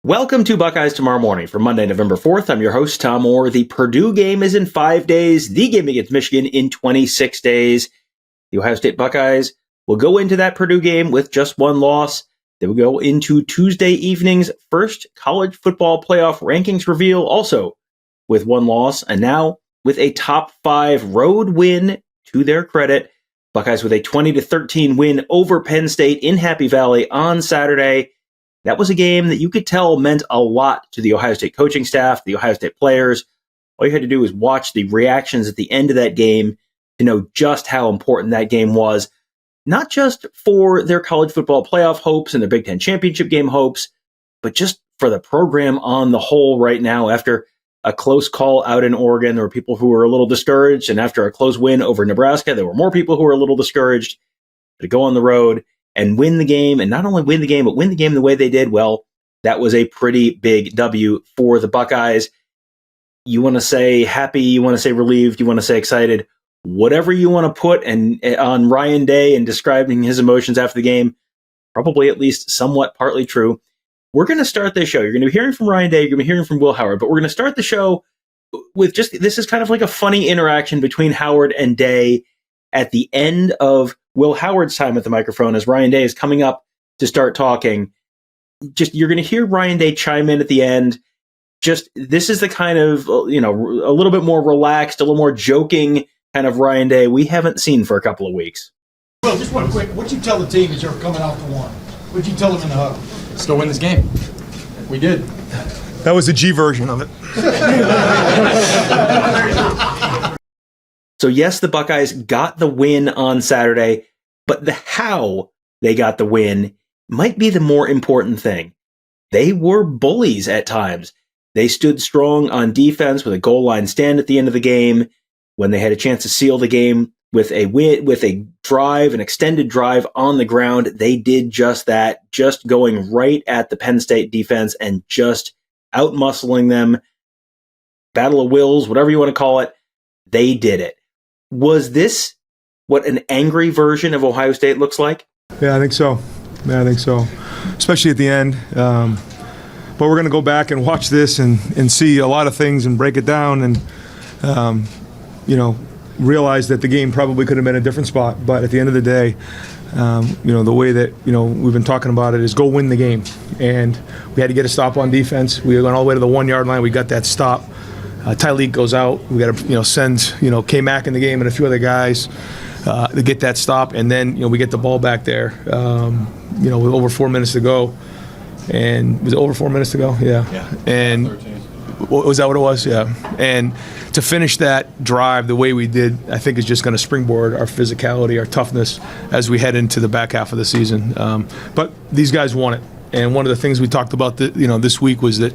Welcome to Buckeyes Tomorrow Morning for Monday, November 4th. I'm your host, Tom Orr. The Purdue game is in 5 days. The game against Michigan in 26 days. The Ohio State Buckeyes will go into that Purdue game with just one loss. They will go into Tuesday evening's first college football playoff rankings reveal, also with one loss, and now with a top 5 road win to their credit. Buckeyes with a 20-13 win over Penn State in Happy Valley on Saturday. That was a game that you could tell meant a lot to the Ohio State coaching staff, the Ohio State players. All you had to do was watch the reactions at the end of that game to know just how important that game was, not just for their college football playoff hopes and their Big Ten championship game hopes, but just for the program on the whole right now. After a close call out in Oregon, there were people who were a little discouraged, and after a close win over Nebraska, there were more people who were a little discouraged. To go on the road and win the game, and not only win the game, but win the game the way they did, well, that was a pretty big W for the Buckeyes. You want to say happy, you want to say relieved, you want to say excited, whatever you want to put on Ryan Day and describing his emotions after the game, probably at least somewhat partly true. We're going to start this show. You're going to be hearing from Ryan Day, you're going to be hearing from Will Howard, but we're going to start the show with this is kind of like a funny interaction between Howard and Day at the end of Will Howard's time at the microphone as Ryan Day is coming up to start talking. You're going to hear Ryan Day chime in at the end. This is the kind of, a little bit more relaxed, a little more joking kind of Ryan Day we haven't seen for a couple of weeks. Well, just one quick, what'd you tell the team as you were coming off the one? What'd you tell them in the huddle? Let's go win this game. We did. That was the G version of it. So yes, the Buckeyes got the win on Saturday, but the how they got the win might be the more important thing. They were bullies at times. They stood strong on defense with a goal line stand at the end of the game. When they had a chance to seal the game with a drive, an extended drive on the ground, they did just that, just going right at the Penn State defense and just out-muscling them. Battle of wills, whatever you want to call it, they did it. Was this what an angry version of Ohio State looks like? Yeah, I think so. Especially at the end. But we're going to go back and watch this and see a lot of things and break it down and, realize that the game probably could have been a different spot. But at the end of the day, the way that, we've been talking about it is go win the game. And we had to get a stop on defense. We went all the way to the 1 yard line. We got that stop. Tyleek goes out. We got to, send, K-Mac in the game and a few other guys to get that stop. And then, we get the ball back there, with over 4 minutes to go. And was it over 4 minutes to go? Yeah. And 13. Was that what it was? Yeah. And to finish that drive the way we did, I think is just going to springboard our physicality, our toughness as we head into the back half of the season. But these guys want it. And one of the things we talked about, this week was that,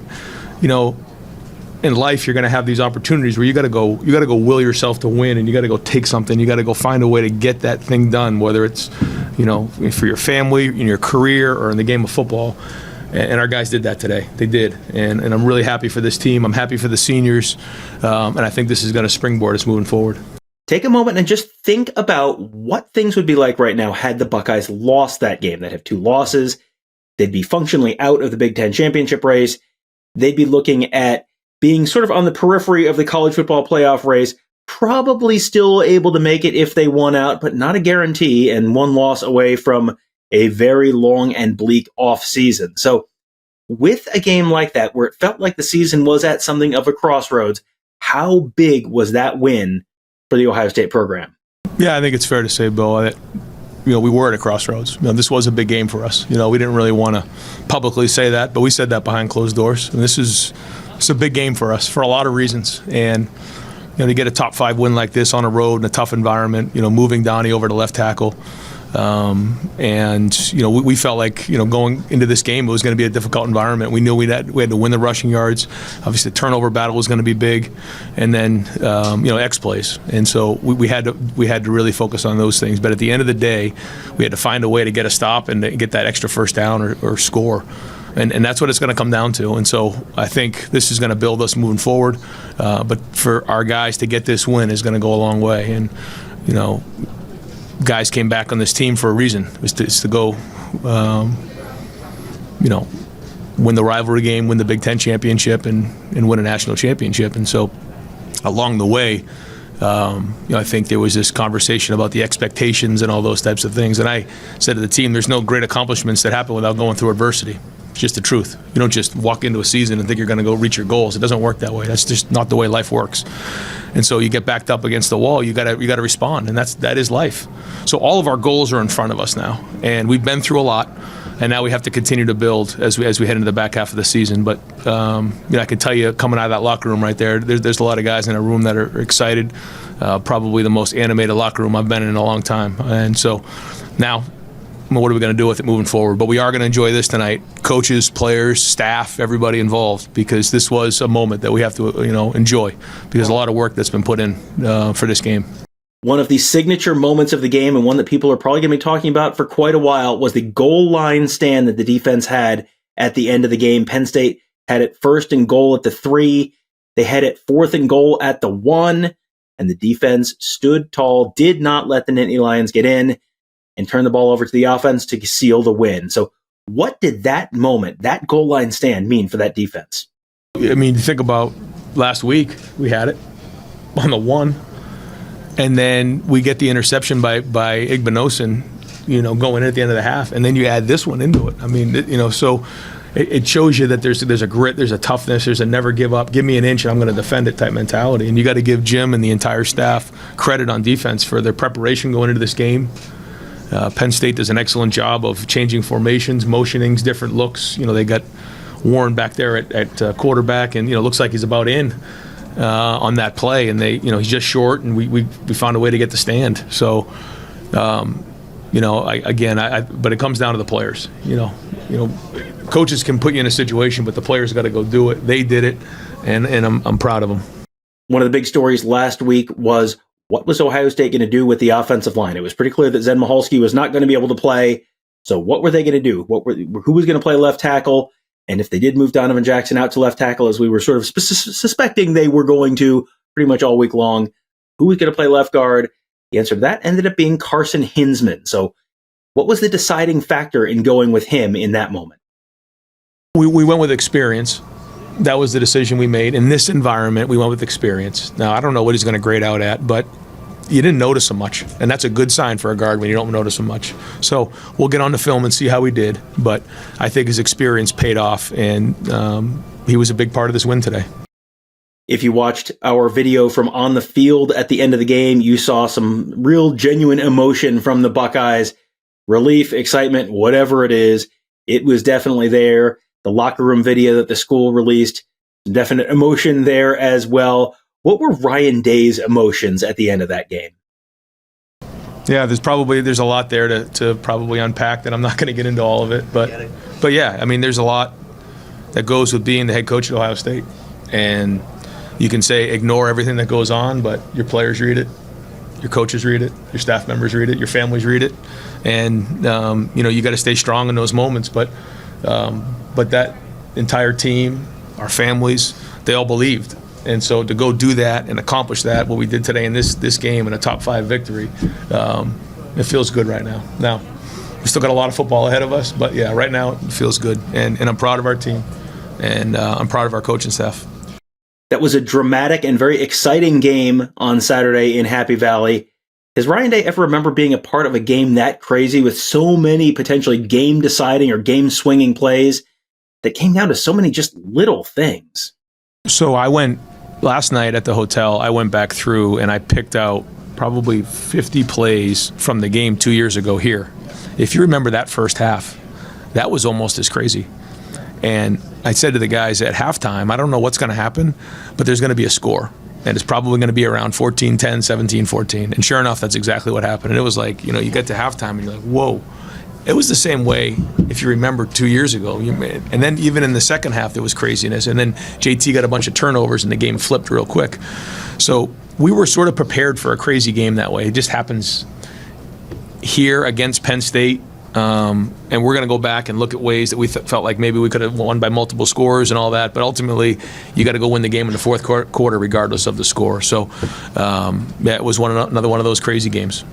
in life, you're going to have these opportunities where you got to go will yourself to win, and you got to go take something. You got to go find a way to get that thing done, whether it's, for your family, in your career, or in the game of football. And our guys did that today. They did. And I'm really happy for this team. I'm happy for the seniors. And I think this is going to springboard us moving forward. Take a moment and just think about what things would be like right now had the Buckeyes lost that game. They'd have 2 losses. They'd be functionally out of the Big Ten championship race. They'd be looking at being sort of on the periphery of the college football playoff race, probably still able to make it if they won out, but not a guarantee, and 1 loss away from a very long and bleak off season. So with a game like that, where it felt like the season was at something of a crossroads, how big was that win for the Ohio State program? Yeah, I think it's fair to say, Bill, that we were at a crossroads. This was a big game for us. We didn't really want to publicly say that, but we said that behind closed doors. And it's a big game for us for a lot of reasons. And to get a top 5 win like this on a road in a tough environment, moving Donnie over to left tackle. We felt like, going into this game, it was going to be a difficult environment. We knew we had to win the rushing yards. Obviously, the turnover battle was going to be big, and then X plays. And so we had to really focus on those things. But at the end of the day, we had to find a way to get a stop and to get that extra first down or score. And that's what it's going to come down to. And so I think this is going to build us moving forward. But for our guys to get this win is going to go a long way. And guys came back on this team for a reason. It's to go, win the rivalry game, win the Big Ten championship, and win a national championship. And so along the way, I think there was this conversation about the expectations and all those types of things. And I said to the team, there's no great accomplishments that happen without going through adversity. It's just the truth. You don't just walk into a season and think you're going to go reach your goals. It doesn't work that way. That's just not the way life works. And so you get backed up against the wall, you got to respond, and that is life. So all of our goals are in front of us now, and we've been through a lot. And now we have to continue to build as we head into the back half of the season. But I can tell you, coming out of that locker room right there's a lot of guys in a room that are excited. Probably the most animated locker room I've been in a long time. And so now, what are we going to do with it moving forward? But we are going to enjoy this tonight. Coaches, players, staff, everybody involved, because this was a moment that we have to enjoy, because a lot of work that's been put in for this game. One of the signature moments of the game, and one that people are probably going to be talking about for quite a while, was the goal line stand that the defense had at the end of the game. Penn State had it 1st and goal at the 3. They had it 4th and goal at the 1, and the defense stood tall, did not let the Nittany Lions get in, and turn the ball over to the offense to seal the win. So what did that moment, that goal line stand, mean for that defense? I mean, think about last week, we had it on the 1. And then we get the interception by Igbinosun, going in at the end of the half, and then you add this one into it. I mean, so it shows you that there's a grit, there's a toughness, there's a never give up, give me an inch and I'm going to defend it type mentality. And you got to give Jim and the entire staff credit on defense for their preparation going into this game. Penn State does an excellent job of changing formations, motionings, different looks. They got Warren back there at quarterback, and looks like he's about in. On that play, and he's just short, and we found a way to get the stand. So, but it comes down to the players. Coaches can put you in a situation, but the players got to go do it. They did it, and I'm proud of them. One of the big stories last week was, what was Ohio State going to do with the offensive line? It was pretty clear that Zen Michalski was not going to be able to play. So what were they going to do? Who was going to play left tackle? And if they did move Donovan Jackson out to left tackle, as we were sort of suspecting they were going to pretty much all week long, who was going to play left guard? The answer to that ended up being Carson Hinsman. So what was the deciding factor in going with him in that moment? We went with experience. That was the decision we made. In this environment, we went with experience. Now, I don't know what he's going to grade out at, but you didn't notice him much, and that's a good sign for a guard when you don't notice him much. So we'll get on the film and see how he did, but I think his experience paid off, and he was a big part of this win today. If you watched our video from on the field at the end of the game, you saw some real genuine emotion from the Buckeyes. Relief, excitement, whatever it is, it was definitely there. The locker room video that the school released, definite emotion there as well. What were Ryan Day's emotions at the end of that game? Yeah, there's a lot there to probably unpack that I'm not going to get into all of it. But yeah, I mean, there's a lot that goes with being the head coach at Ohio State. And you can say ignore everything that goes on, but your players read it, your coaches read it, your staff members read it, your families read it. And, you got to stay strong in those moments. But that entire team, our families, they all believed. And so to go do that and accomplish that, what we did today in this game in a top 5 victory, it feels good right now. Now, we still got a lot of football ahead of us, but yeah, right now it feels good. And I'm proud of our team, and I'm proud of our coaching staff. That was a dramatic and very exciting game on Saturday in Happy Valley. Does Ryan Day ever remember being a part of a game that crazy with so many potentially game-deciding or game-swinging plays that came down to so many just little things? So I went last night at the hotel, I went back through and I picked out probably 50 plays from the game 2 years ago here. If you remember that first half, that was almost as crazy. And I said to the guys at halftime, I don't know what's going to happen, but there's going to be a score. And it's probably going to be around 14-10, 17-14. And sure enough, that's exactly what happened. And it was like, you get to halftime and you're like, whoa. It was the same way, if you remember, 2 years ago. And then even in the second half, there was craziness. And then JT got a bunch of turnovers, and the game flipped real quick. So we were sort of prepared for a crazy game that way. It just happens here against Penn State. And we're going to go back and look at ways that we felt like maybe we could have won by multiple scores and all that. But ultimately, you got to go win the game in the fourth quarter regardless of the score. So, it was another one of those crazy games.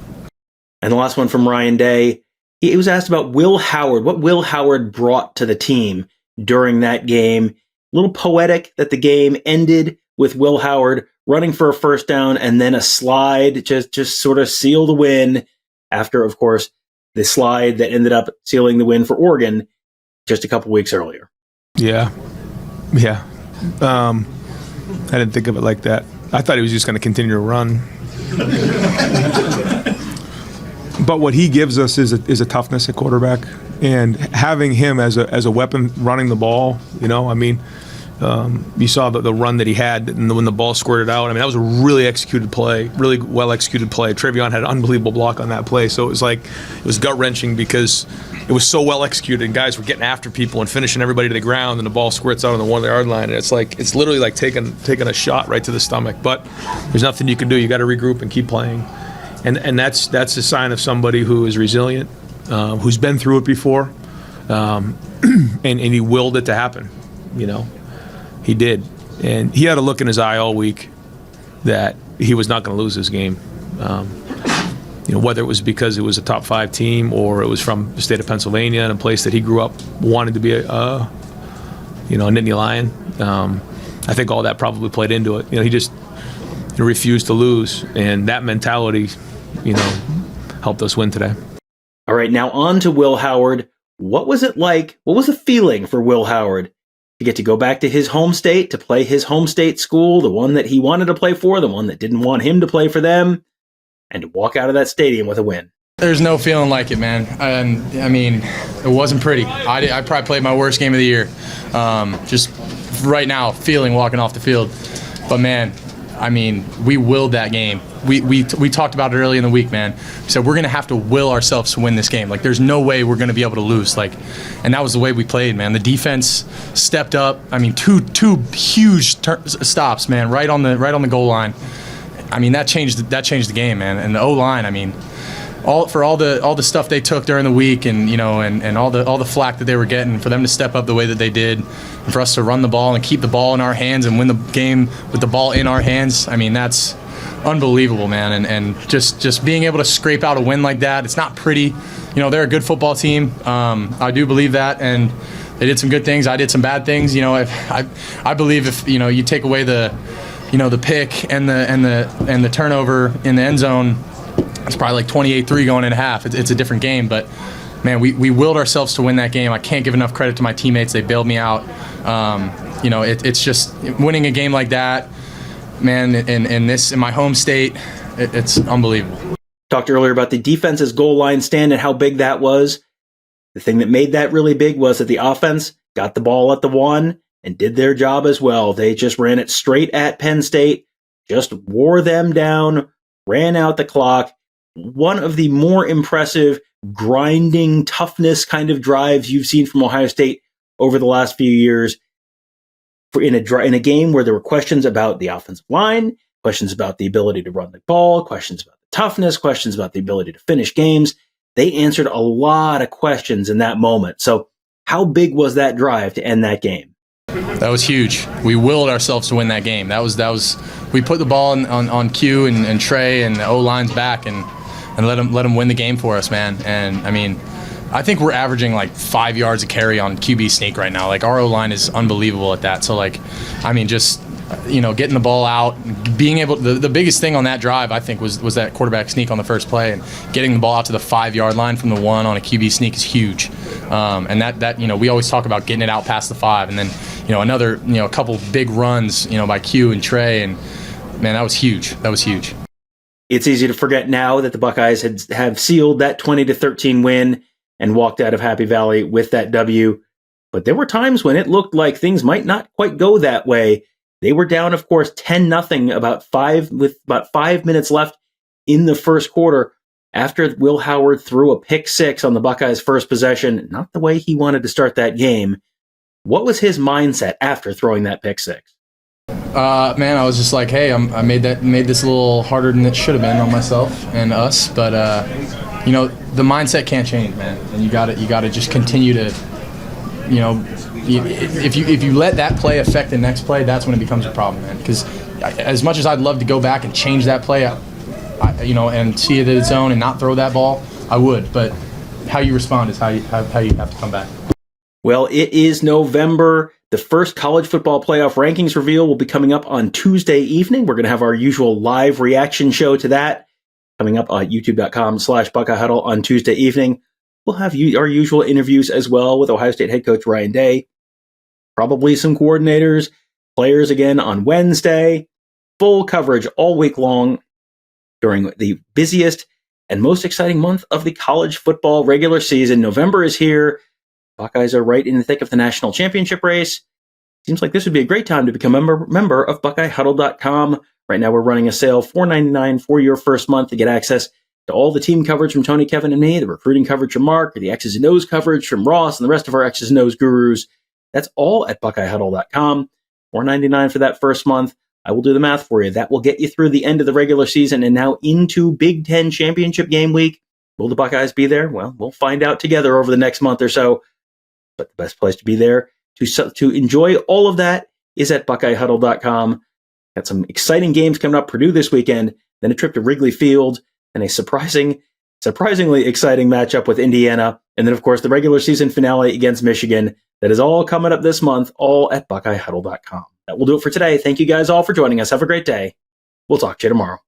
And the last one from Ryan Day. He was asked about Will Howard, what Will Howard brought to the team during that game. A little poetic that the game ended with Will Howard running for a first down and then a slide just sort of seal the win after, of course, the slide that ended up sealing the win for Oregon just a couple weeks earlier. Yeah. I didn't think of it like that. I thought he was just going to continue to run. But what he gives us is a toughness at quarterback, and having him as a weapon running the ball. You saw the run that he had, and when the ball squirted out. That was a really executed play, really well executed play. Trevion had an unbelievable block on that play, so it was gut wrenching because it was so well executed, and guys were getting after people and finishing everybody to the ground, and the ball squirts out on the 1-yard line, and it's literally like taking a shot right to the stomach. But there's nothing you can do. You got to regroup and keep playing, and that's a sign of somebody who is resilient, who's been through it before, and he willed it to happen. He did, and he had a look in his eye all week that he was not going to lose this game. Whether it was because it was a top 5 team or it was from the state of Pennsylvania and a place that he grew up wanting to be a Nittany Lion. I think all that probably played into it. He just refused to lose, and that mentality, helped us win today. All right, now on to Will Howard. What was it like? What was the feeling for Will Howard to get to go back to his home state, to play his home state school, the one that he wanted to play for, the one that didn't want him to play for them, and to walk out of that stadium with a win? There's no feeling like it, man. It wasn't pretty. I probably played my worst game of the year. Just right now, feeling walking off the field. But, man, we willed that game. We talked about it early in the week, man. We said we're going to have to will ourselves to win this game. There's no way we're going to be able to lose. And that was the way we played, man. The defense stepped up. Two huge stops, man, right on the goal line. That changed the game, man. And the O-line, all the stuff they took during the week, and and all the flack that they were getting, for them to step up the way that they did, and for us to run the ball and keep the ball in our hands and win the game with the ball in our hands. That's unbelievable, man. And just being able to scrape out a win like that, it's not pretty. They're a good football team. I do believe that, and they did some good things. I did some bad things. I believe if you take away the pick and the turnover in the end zone, it's probably like 28-3 going into half. It's a different game, but man, we willed ourselves to win that game. I can't give enough credit to my teammates. They bailed me out. It's just winning a game like that, man, in my home state, it's unbelievable. Talked earlier about the defense's goal line stand and how big that was. The thing that made that really big was that the offense got the ball at the 1 and did their job as well. They just ran it straight at Penn State, just wore them down, ran out the clock. One of the more impressive grinding toughness kind of drives you've seen from Ohio State over the last few years. In a game where there were questions about the offensive line, questions about the ability to run the ball, questions about the toughness, questions about the ability to finish games, they answered a lot of questions in that moment. So how big was that drive to end that game? That was huge. We willed ourselves to win that game. That was. We put the ball on Q and Trey and the O-line's back and let them win the game for us, man. And I think we're averaging 5 yards a carry on QB sneak right now. Our O-line is unbelievable at that. So just getting the ball out, being able. The biggest thing on that drive, I think, was that quarterback sneak on the first play, and getting the ball out to the 5-yard line from the 1 on a QB sneak is huge. And that we always talk about getting it out past the 5, and then another a couple big runs by Q and Trey, and man, that was huge. That was huge. It's easy to forget now that the Buckeyes have sealed that 20-13 win and walked out of Happy Valley with that W. But there were times when it looked like things might not quite go that way. They were down, of course, 10-0 with about 5 minutes left in the first quarter after Will Howard threw a pick 6 on the Buckeyes' first possession. Not the way he wanted to start that game. What was his mindset after throwing that pick 6? Man, I was just like, hey, I made this a little harder than it should have been on myself and us, but the mindset can't change, man, and you got to just continue to, if you let that play affect the next play, that's when it becomes a problem, man. Because as much as I'd love to go back and change that play, and see it in its own and not throw that ball, I would, but how you respond is how you have to come back. Well, it is November. The first college football playoff rankings reveal will be coming up on Tuesday evening. We're going to have our usual live reaction show to that coming up on youtube.com/Buckeye Huddle on Tuesday evening. We'll have our usual interviews as well with Ohio State head coach Ryan Day. Probably some coordinators, players again on Wednesday. Full coverage all week long during the busiest and most exciting month of the college football regular season. November is here. Buckeyes are right in the thick of the national championship race. Seems like this would be a great time to become a member of BuckeyeHuddle.com. Right now we're running a sale, $4.99 for your first month to get access to all the team coverage from Tony, Kevin, and me, the recruiting coverage from Mark, the X's and O's coverage from Ross, and the rest of our X's and O's gurus. That's all at BuckeyeHuddle.com. $4.99 for that first month. I will do the math for you. That will get you through the end of the regular season and now into Big Ten championship game week. Will the Buckeyes be there? Well, we'll find out together over the next month or so. But the best place to be there to enjoy all of that is at BuckeyeHuddle.com. Got some exciting games coming up. Purdue this weekend, then a trip to Wrigley Field, and a surprisingly exciting matchup with Indiana. And then, of course, the regular season finale against Michigan. That is all coming up this month, all at BuckeyeHuddle.com. That will do it for today. Thank you guys all for joining us. Have a great day. We'll talk to you tomorrow.